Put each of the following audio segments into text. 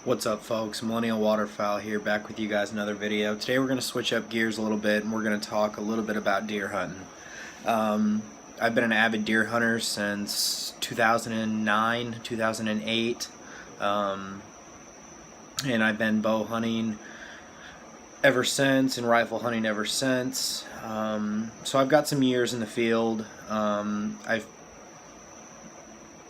What's up, folks? Millennial Waterfowl here, back with you guys another video. Today we're going to switch up gears a little bit and we're going to talk a little bit about deer hunting. I've been an avid deer hunter since 2009, 2008, and I've been bow hunting ever since and rifle hunting ever since. So I've got some years in the field. I've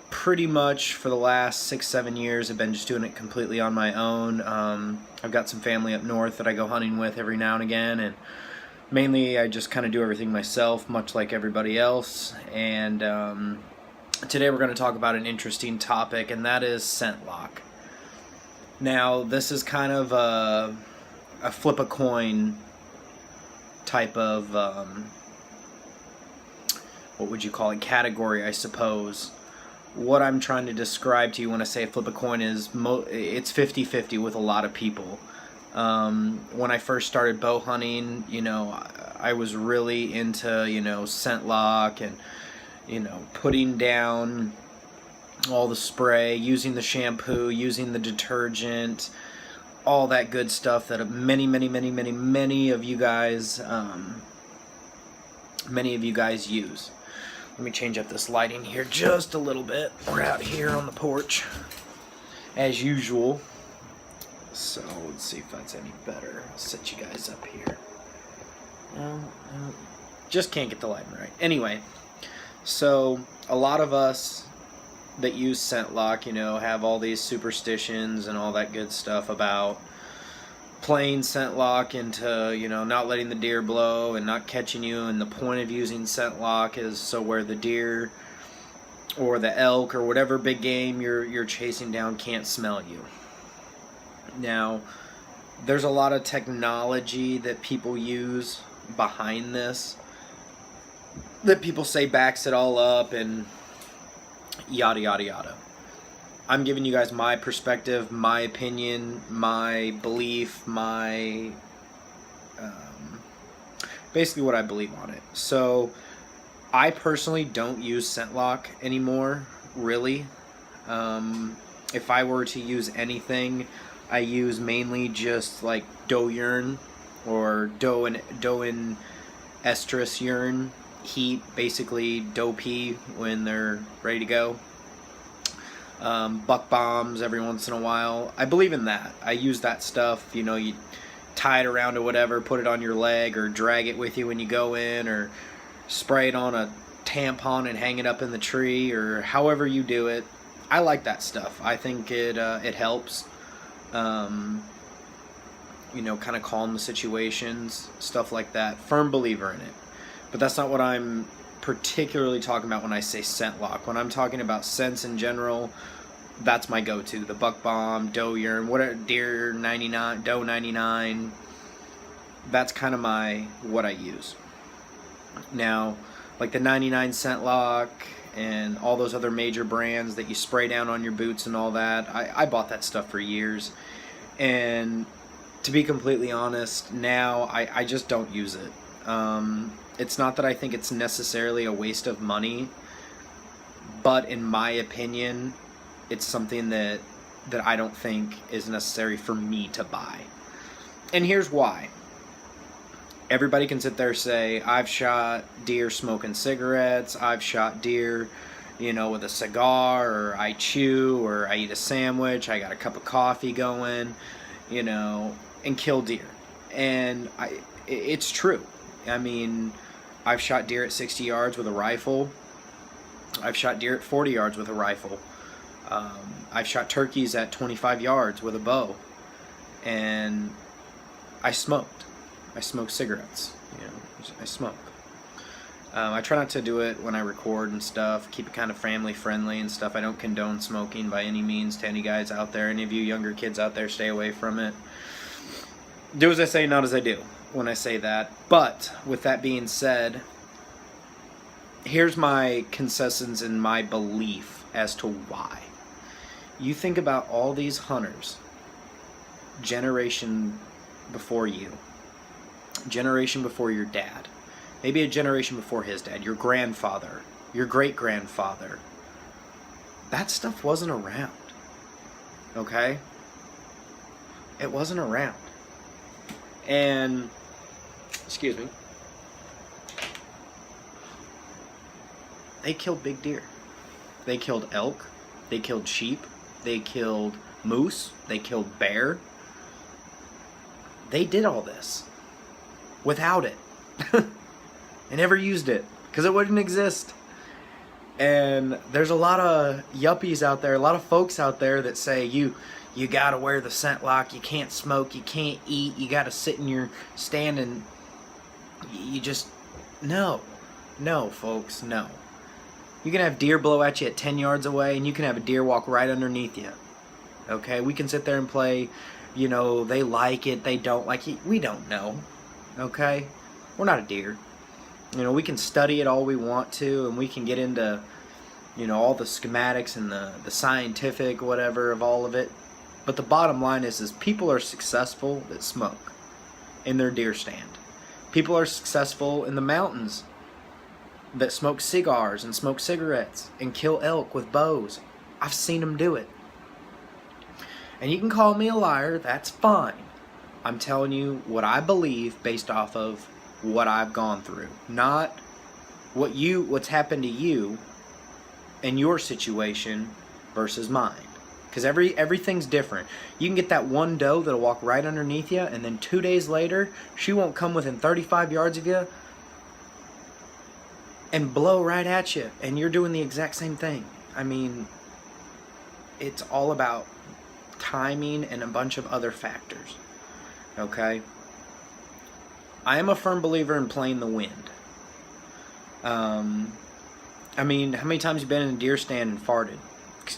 pretty much for the last 6-7 years I've been just doing it completely on my own. I've got some family up north that I go hunting with every now and again, and mainly I just kind of do everything myself, much like everybody else. And today we're going to talk about an interesting topic, and that is scent lock. Now this is kind of a flip a coin type of what would you call it, category, I suppose. What I'm trying to describe to you when I say flip a coin is it's 50-50 with a lot of people. When I first started bow hunting, I was really into, scent lock and, putting down all the spray, using the shampoo, using the detergent, all that good stuff that many of you guys use. Let me change up this lighting here just a little bit. We're out here on the porch, as usual. So let's see if that's any better. I'll set you guys up here. Just can't get the lighting right. Anyway, so a lot of us that use scent lock, have all these superstitions and all that good stuff about playing scent lock into, not letting the deer blow and not catching you, and the point of using scent lock is so where the deer or the elk or whatever big game you're chasing down can't smell you. Now, there's a lot of technology that people use behind this that people say backs it all up and yada yada yada. I'm giving you guys my perspective, my opinion, my belief, my basically what I believe on it. So I personally don't use scent lock anymore, really. If I were to use anything, I use mainly just like doe urine or doe and estrus urine, heat, basically doe pee when they're ready to go. Buck bombs every once in a while. I believe in that. I use that stuff, you tie it around or whatever, put it on your leg or drag it with you when you go in, or spray it on a tampon and hang it up in the tree, or however you do it. I like that stuff. I think it helps, kind of calm the situations, stuff like that. Firm believer in it. But that's not what I'm particularly talking about when I say scent lock. When I'm talking about scents in general, that's my go-to. The buck bomb, doe urine, whatever, deer 99, doe 99. That's kind of what I use. Now, like the 99 scent lock and all those other major brands that you spray down on your boots and all that, I bought that stuff for years. And to be completely honest, now I just don't use it. It's not that I think it's necessarily a waste of money, but in my opinion, it's something that I don't think is necessary for me to buy. And here's why. Everybody can sit there and say, I've shot deer smoking cigarettes, I've shot deer, with a cigar, or I chew, or I eat a sandwich, I got a cup of coffee going, and kill deer. And it's true. I mean, I've shot deer at 60 yards with a rifle. I've shot deer at 40 yards with a rifle. I've shot turkeys at 25 yards with a bow. And I smoked. I smoke cigarettes. I smoke. I try not to do it when I record and stuff. Keep it kind of family friendly and stuff. I don't condone smoking by any means to any guys out there. Any of you younger kids out there, stay away from it. Do as I say, not as I do when I say that. But with that being said, here's my concessions and my belief as to why. You think about all these hunters, generation before you, generation before your dad, maybe a generation before his dad, your grandfather, your great-grandfather. That stuff wasn't around, okay? It wasn't around. And, excuse me, they killed big deer. They killed elk. They killed sheep. They killed moose. They killed bear. They did all this without it. They never used it because it wouldn't exist. And there's a lot of yuppies out there, a lot of folks out there that say you gotta wear the scent lock, you can't smoke, you can't eat, you gotta sit in your stand, and you just, no, folks, no. You can have deer blow at you at 10 yards away, and you can have a deer walk right underneath you. Okay, we can sit there and play, you know, they like it, they don't like it, we don't know. Okay, we're not a deer. You know, we can study it all we want to, and we can get into, you know, all the schematics and the scientific whatever of all of it. But the bottom line is people are successful that smoke in their deer stand. People are successful in the mountains that smoke cigars and smoke cigarettes and kill elk with bows. I've seen them do it. And you can call me a liar, that's fine. I'm telling you what I believe based off of what I've gone through, not what's happened to you and your situation versus mine. Because everything's different. You can get that one doe that'll walk right underneath you, and then 2 days later, she won't come within 35 yards of you and blow right at you, and you're doing the exact same thing. I mean, it's all about timing and a bunch of other factors. Okay? I am a firm believer in playing the wind. I mean, how many times have you been in a deer stand and farted?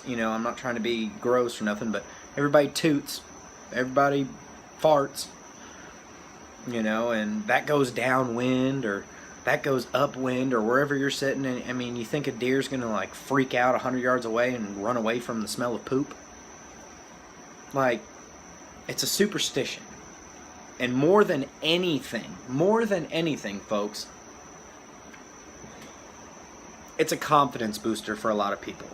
You know, I'm not trying to be gross or nothing, but everybody toots, everybody farts, you know, and that goes downwind or that goes upwind or wherever you're sitting. And I mean, you think a deer's gonna like freak out 100 yards away and run away from the smell of poop? Like, it's a superstition. And more than anything, folks, it's a confidence booster for a lot of people.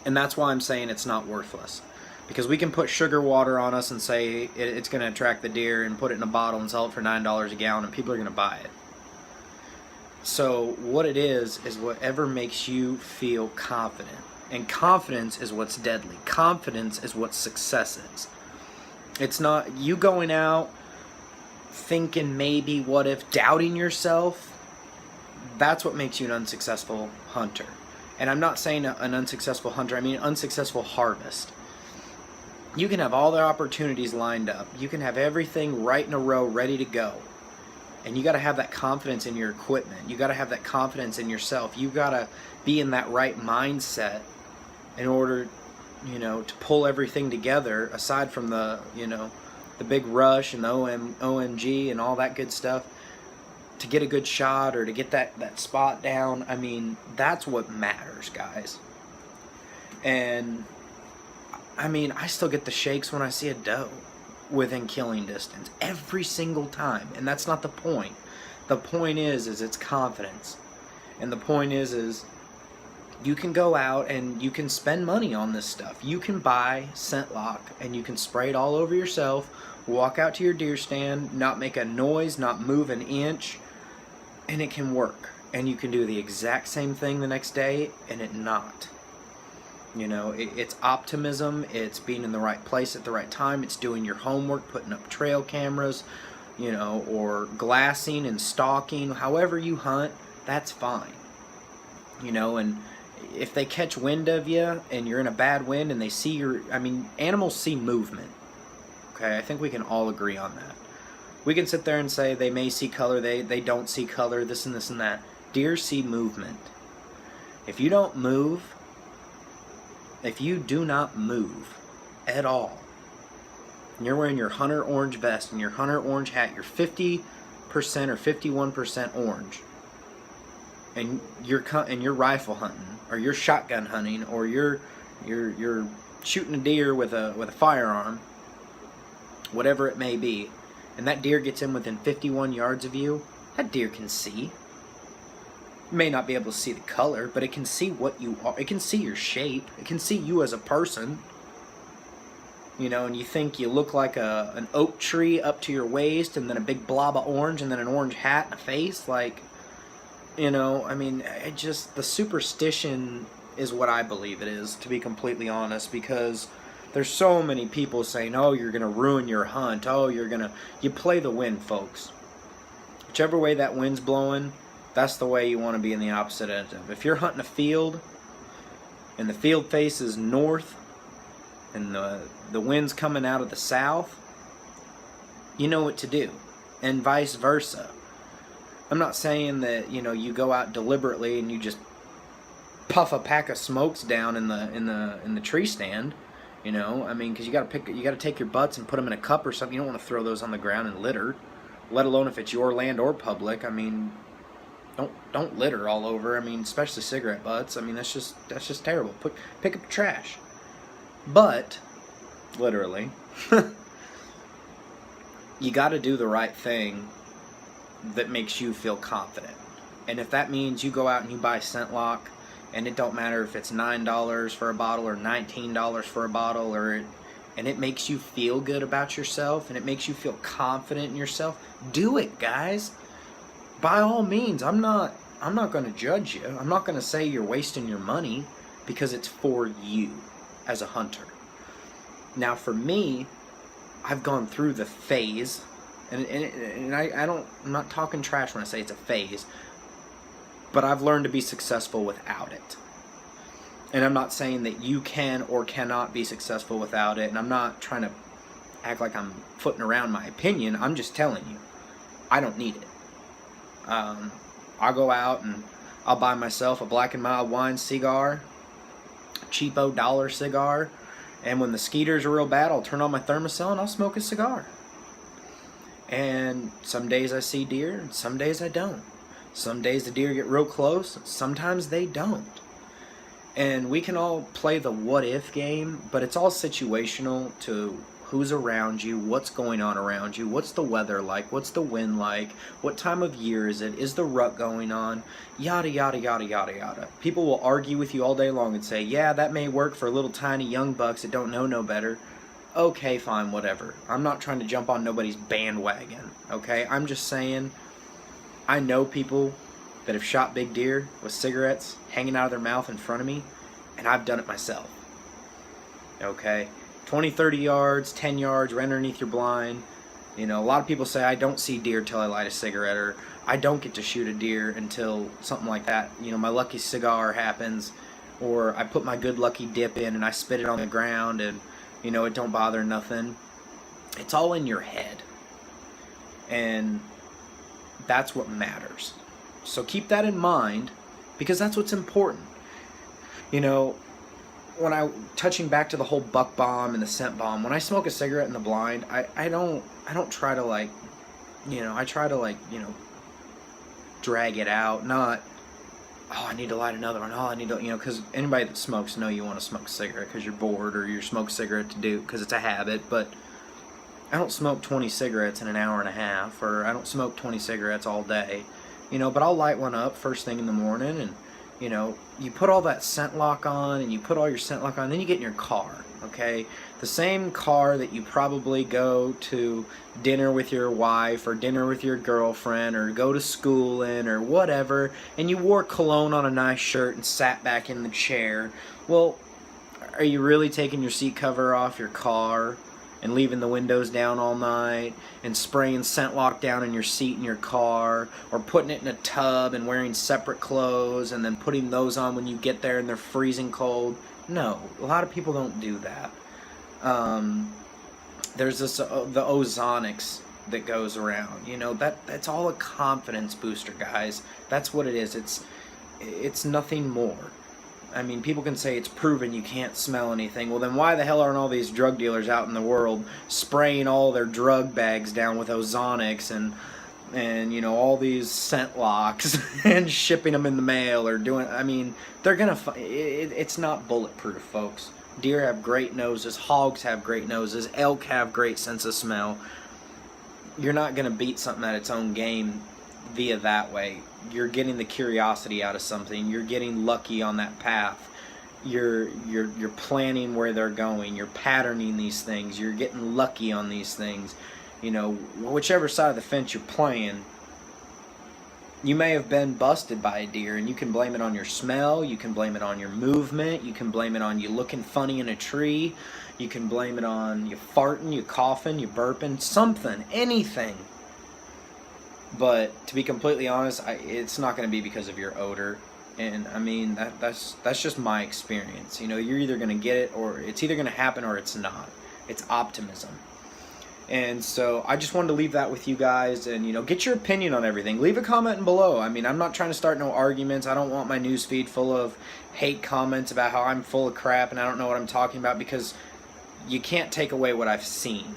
And that's why I'm saying it's not worthless. Because we can put sugar water on us and say it's going to attract the deer and put it in a bottle and sell it for $9 a gallon, and people are going to buy it. So what it is whatever makes you feel confident. And confidence is what's deadly. Confidence is what success is. It's not you going out thinking maybe, what if, doubting yourself. That's what makes you an unsuccessful hunter. And I'm not saying an unsuccessful hunter, I mean unsuccessful harvest. You can have all the opportunities lined up. You can have everything right in a row ready to go. And you got to have that confidence in your equipment. You got to have that confidence in yourself. You got to be in that right mindset in order, you know, to pull everything together, aside from the, you know, the big rush and the OMG and all that good stuff, to get a good shot or to get that spot down. I mean, that's what matters, guys. And I mean, I still get the shakes when I see a doe within killing distance every single time, and that's not the point. The point is it's confidence. And the point is you can go out and you can spend money on this stuff. You can buy scent lock and you can spray it all over yourself, walk out to your deer stand, not make a noise, not move an inch, and it can work. And you can do the exact same thing the next day and it not. You know, it's optimism, it's being in the right place at the right time, it's doing your homework, putting up trail cameras, you know, or glassing and stalking. However you hunt, that's fine. You know, and if they catch wind of you and you're in a bad wind and they see your, I mean, animals see movement. Okay, I think we can all agree on that. We can sit there and say they may see color, they don't see color, this and this and that. Deer see movement. If you don't move, if you do not move at all, and you're wearing your hunter orange vest and your hunter orange hat, you're 50% or 51% orange, and you're rifle hunting or you're shotgun hunting or you're shooting a deer with a firearm, whatever it may be, and that deer gets in within 51 yards of you, that deer can see. It may not be able to see the color, but it can see what you are. It can see your shape. It can see you as a person. you know, and you think you look like an oak tree up to your waist, and then a big blob of orange, and then an orange hat and a face, like, you know, I mean, it just, the superstition is what I believe it is, to be completely honest, because there's so many people saying, oh, you're going to ruin your hunt, oh, you play the wind, folks. Whichever way that wind's blowing, that's the way you want to be in the opposite end of. If you're hunting a field, and the field faces north, and the wind's coming out of the south, you know what to do, and vice versa. I'm not saying that, you know, you go out deliberately and you just puff a pack of smokes down in the tree stand, you know. I mean, because you got to take your butts and put them in a cup or something. You don't want to throw those on the ground and litter, let alone if it's your land or public. I mean, don't litter all over. I mean, especially cigarette butts. I mean, that's just terrible. Pick up trash. But literally, you got to do the right thing that makes you feel confident. And if that means you go out and you buy ScentLok, and it don't matter if it's $9 for a bottle or $19 for a bottle, and it makes you feel good about yourself, and it makes you feel confident in yourself, do it, guys. By all means. I'm not going to judge you. I'm not going to say you're wasting your money, because it's for you as a hunter. Now, for me, I've gone through the phase, and I'm not talking trash when I say it's a phase, but I've learned to be successful without it. And I'm not saying that you can or cannot be successful without it, and I'm not trying to act like I'm footing around my opinion. I'm just telling you, I don't need it. I'll go out and I'll buy myself a Black & Mild wine cigar, a cheapo dollar cigar, and when the skeeters are real bad, I'll turn on my thermocell and I'll smoke a cigar. And some days I see deer, and some days I don't. Some days the deer get real close, sometimes they don't. And we can all play the what if game, but it's all situational to who's around you, what's going on around you, what's the weather like, what's the wind like, what time of year is it, is the rut going on, yada yada yada yada yada. People will argue with you all day long and say, yeah, that may work for little tiny young bucks that don't know no better. Okay, fine, whatever. I'm not trying to jump on nobody's bandwagon, okay? I'm just saying, I know people that have shot big deer with cigarettes hanging out of their mouth in front of me, and I've done it myself, okay? 20, 30 yards, 10 yards, right underneath your blind. You know, a lot of people say, I don't see deer till I light a cigarette, or I don't get to shoot a deer until something like that. You know, my lucky cigar happens, or I put my good lucky dip in and I spit it on the ground and, you know, it don't bother nothing. It's all in your head. And that's what matters. So keep that in mind, because that's what's important. You know, touching back to the whole buck bomb and the scent bomb, when I smoke a cigarette in the blind, I don't try to, like, you know, I try to, like, you know, drag it out, not, oh, I need to light another one, oh, I need to, you know, because anybody that smokes know you want to smoke a cigarette because you're bored, or you smoke a cigarette to do, because it's a habit. But I don't smoke 20 cigarettes in an hour and a half, or I don't smoke 20 cigarettes all day, you know, but I'll light one up first thing in the morning, and, you know, you put all that ScentLok on, and you put all your ScentLok on, then you get in your car, okay? The same car that you probably go to dinner with your wife, or dinner with your girlfriend, or go to school in, or whatever, and you wore cologne on a nice shirt and sat back in the chair. Well, are you really taking your seat cover off your car and leaving the windows down all night, and spraying ScentLok down in your seat in your car, or putting it in a tub and wearing separate clothes and then putting those on when you get there and they're freezing cold? No, a lot of people don't do that. There's this the ozonics that goes around. You know, that's all a confidence booster, guys. That's what it is. It's nothing more. I mean, people can say it's proven you can't smell anything. Well, then why the hell aren't all these drug dealers out in the world spraying all their drug bags down with ozonics and you know, all these ScentLoks and shipping them in the mail, or doing, I mean, they're gonna, it's not bulletproof, folks. Deer have great noses, hogs have great noses, elk have great sense of smell. You're not gonna beat something at its own game via that way. You're getting the curiosity out of something. You're getting lucky on that path. you're planning where they're going, you're patterning these things, you're getting lucky on these things. You know, whichever side of the fence you're playing, you may have been busted by a deer, and you can blame it on your smell, you can blame it on your movement, you can blame it on you looking funny in a tree, you can blame it on you farting, you coughing, you burping, something, anything. But to be completely honest, it's not going to be because of your odor. And I mean, that's just my experience. You know, you're either going to get it, or it's either going to happen or it's not. It's optimism. And so I just wanted to leave that with you guys, and, you know, get your opinion on everything. Leave a comment below. I mean, I'm not trying to start no arguments. I don't want my news feed full of hate comments about how I'm full of crap and I don't know what I'm talking about, because you can't take away what I've seen.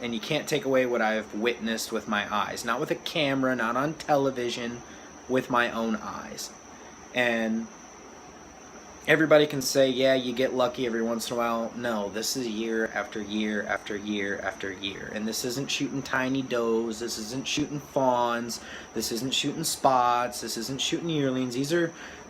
And you can't take away what I've witnessed with my eyes. Not with a camera, not on television, with my own eyes. And everybody can say, yeah, you get lucky every once in a while. No, this is year after year after year after year. And this isn't shooting tiny does. This isn't shooting fawns. This isn't shooting spots. This isn't shooting yearlings.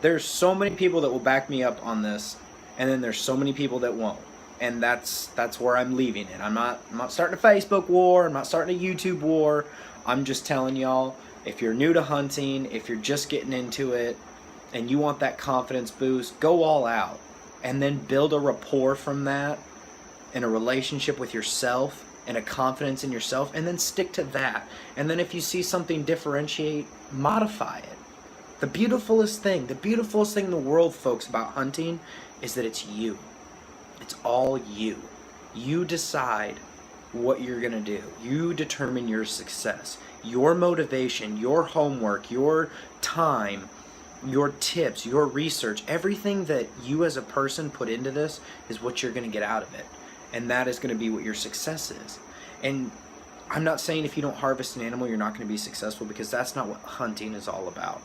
There's so many people that will back me up on this. And then there's so many people that won't. And that's where I'm leaving it. I'm not starting a Facebook war. I'm not starting a YouTube war. I'm just telling y'all, if you're new to hunting, if you're just getting into it, and you want that confidence boost, go all out. And then build a rapport from that, and a relationship with yourself, and a confidence in yourself, and then stick to that. And then if you see something differentiate, modify it. The beautifulest thing in the world, folks, about hunting is that it's you. It's all you. You decide what you're going to do. You determine your success, your motivation, your homework, your time, your tips, your research. Everything that you as a person put into this is what you're going to get out of it. And that is going to be what your success is. And I'm not saying if you don't harvest an animal, you're not going to be successful, because that's not what hunting is all about.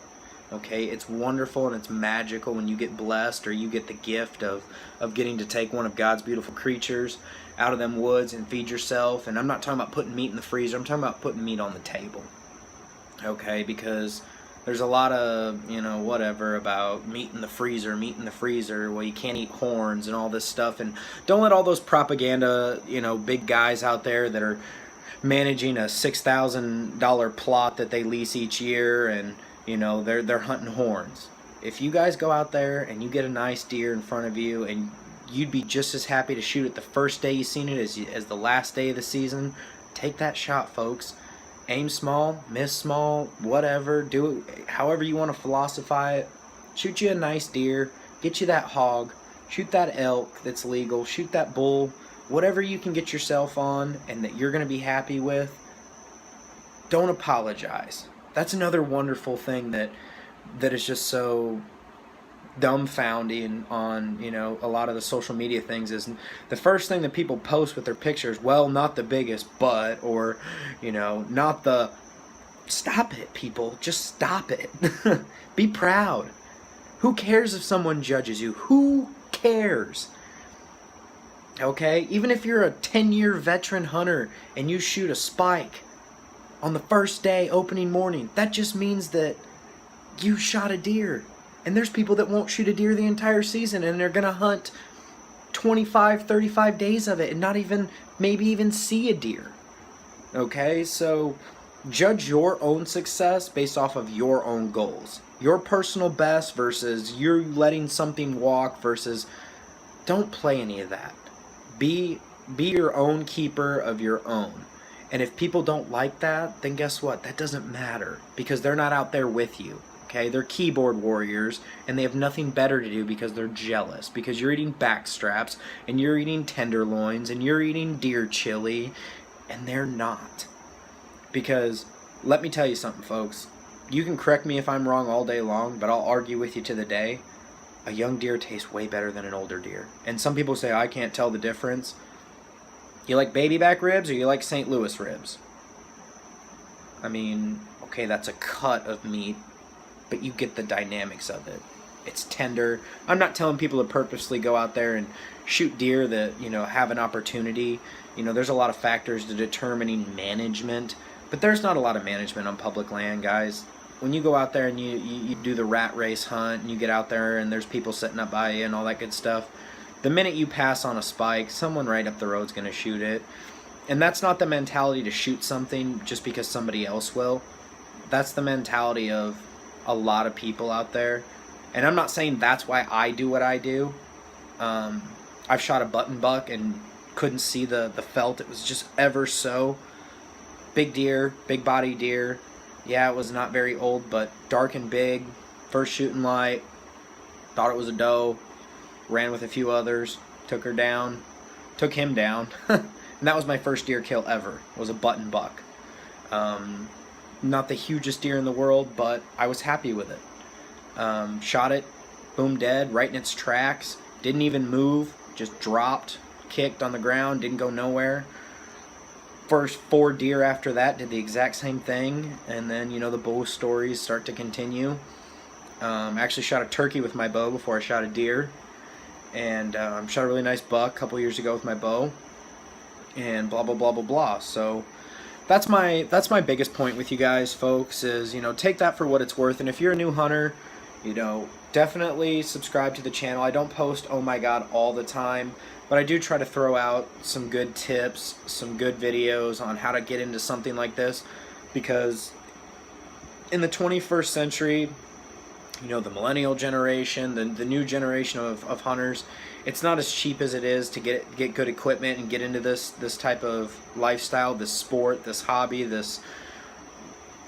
Okay, it's wonderful and it's magical when you get blessed, or you get the gift of getting to take one of God's beautiful creatures out of them woods and feed yourself. And I'm not talking about putting meat in the freezer. I'm talking about putting meat on the table. Okay, because there's a lot of, you know, whatever about meat in the freezer. Well, you can't eat horns and all this stuff. And don't let all those propaganda, you know, big guys out there that are managing a $6,000 plot that they lease each year, and you know, they're hunting horns. If you guys go out there and you get a nice deer in front of you, and you'd be just as happy to shoot it the first day you seen it as the last day of the season, take that shot, folks. Aim small, miss small, whatever. Do it however you want to philosophize it. Shoot you a nice deer, get you that hog, shoot that elk that's legal, shoot that bull, whatever you can get yourself on and that you're going to be happy with. Don't apologize. That's another wonderful thing that is just so dumbfounding on, you know, a lot of the social media things. Is the first thing that people post with their pictures, well, not the biggest butt, or, you know, not the... Stop it, people. Just stop it. Be proud. Who cares if someone judges you? Who cares? Okay? Even if you're a 10-year veteran hunter and you shoot a spike on the first day, opening morning, that just means that you shot a deer. And there's people that won't shoot a deer the entire season, and they're going to hunt 25, 35 days of it and not even, maybe even see a deer. Okay? So judge your own success based off of your own goals. Your personal best versus you're letting something walk versus... Don't play any of that. Be your own keeper of your own. And if people don't like that, then guess what? That doesn't matter, because they're not out there with you. Okay? They're keyboard warriors, and they have nothing better to do because they're jealous. Because you're eating back straps, and you're eating tenderloins, and you're eating deer chili, and they're not. Because, let me tell you something, folks. You can correct me if I'm wrong all day long, but I'll argue with you to the day. A young deer tastes way better than an older deer. And some people say, I can't tell the difference. You like baby back ribs, or you like St. Louis ribs? I mean, okay, that's a cut of meat, but you get the dynamics of it. It's tender. I'm not telling people to purposely go out there and shoot deer that, you know, have an opportunity. You know, there's a lot of factors to determining management, but there's not a lot of management on public land, guys. when you go out there and you do the rat race hunt and you get out there and there's people sitting up by you and all that good stuff, the minute you pass on a spike, someone right up the road's going to shoot it. And that's not the mentality to shoot something just because somebody else will. That's the mentality of a lot of people out there. And I'm not saying that's why I do what I do. I've shot a button buck and couldn't see the felt. It was just ever so. Big deer, big body deer. Yeah, it was not very old, but dark and big. First shooting light. Thought it was a doe. Ran with a few others. Took her down. Took him down. And that was my first deer kill ever. It was a button buck. Not the hugest deer in the world, but I was happy with it. Shot it. Boom, dead. Right in its tracks. Didn't even move. Just dropped. Kicked on the ground. Didn't go nowhere. First 4 deer after that did the exact same thing, and then, you know, the bow stories start to continue. I actually shot a turkey with my bow before I shot a deer, and shot a really nice buck a couple years ago with my bow, and blah blah blah blah blah. So that's my biggest point with you guys, folks, is, you know, take that for what it's worth. And if you're a new hunter, you know, definitely subscribe to the channel. I don't post oh my god all the time, but I do try to throw out some good tips, some good videos on how to get into something like this, because in the 21st century, you know, the millennial generation, the new generation of hunters, it's not as cheap as it is to get good equipment and get into this type of lifestyle, this sport, this hobby, this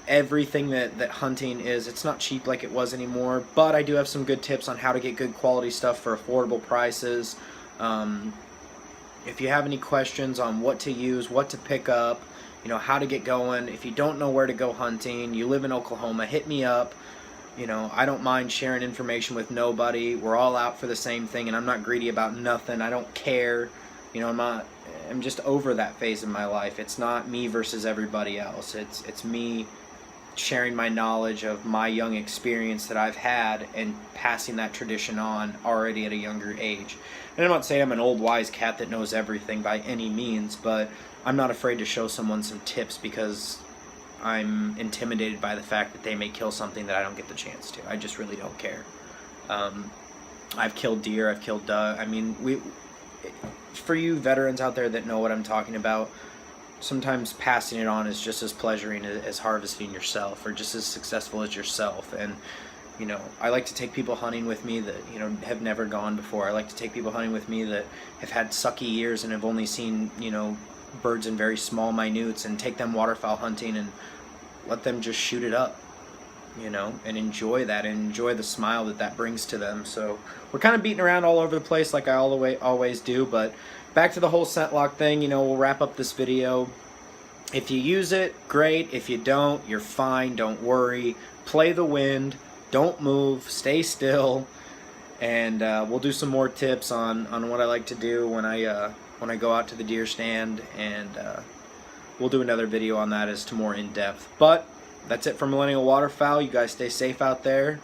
everything that hunting is. It's not cheap like it was anymore, but I do have some good tips on how to get good quality stuff for affordable prices. If you have any questions on what to use, what to pick up, you know, how to get going, if you don't know where to go hunting, you live in Oklahoma, hit me up. You know, I don't mind sharing information with nobody. We're all out for the same thing, and I'm not greedy about nothing. I don't care. You know, I'm just over that phase in my life. It's not me versus everybody else. It's me sharing my knowledge of my young experience that I've had and passing that tradition on already at a younger age. And I'm not saying I'm an old wise cat that knows everything by any means, but I'm not afraid to show someone some tips because I'm intimidated by the fact that they may kill something that I don't get the chance to. I just really don't care. I've killed deer, I've killed duck. I mean, for you veterans out there that know what I'm talking about, sometimes passing it on is just as pleasuring as harvesting yourself, or just as successful as yourself. And, you know, I like to take people hunting with me that, you know, have never gone before. I like to take people hunting with me that have had sucky years and have only seen, you know, birds in very small minutes, and take them waterfowl hunting and let them just shoot it up, you know, and enjoy that, and enjoy the smile that brings to them. So we're kind of beating around all over the place like I always do, but back to the whole scent lock thing. You know, we'll wrap up this video. If you use it, great. If you don't, you're fine. Don't worry. Play the wind. Don't move. Stay still. And we'll do some more tips on what I like to do when I go out to the deer stand, and we'll do another video on that as to more in depth. But that's it for Millennial Waterfowl. You guys stay safe out there.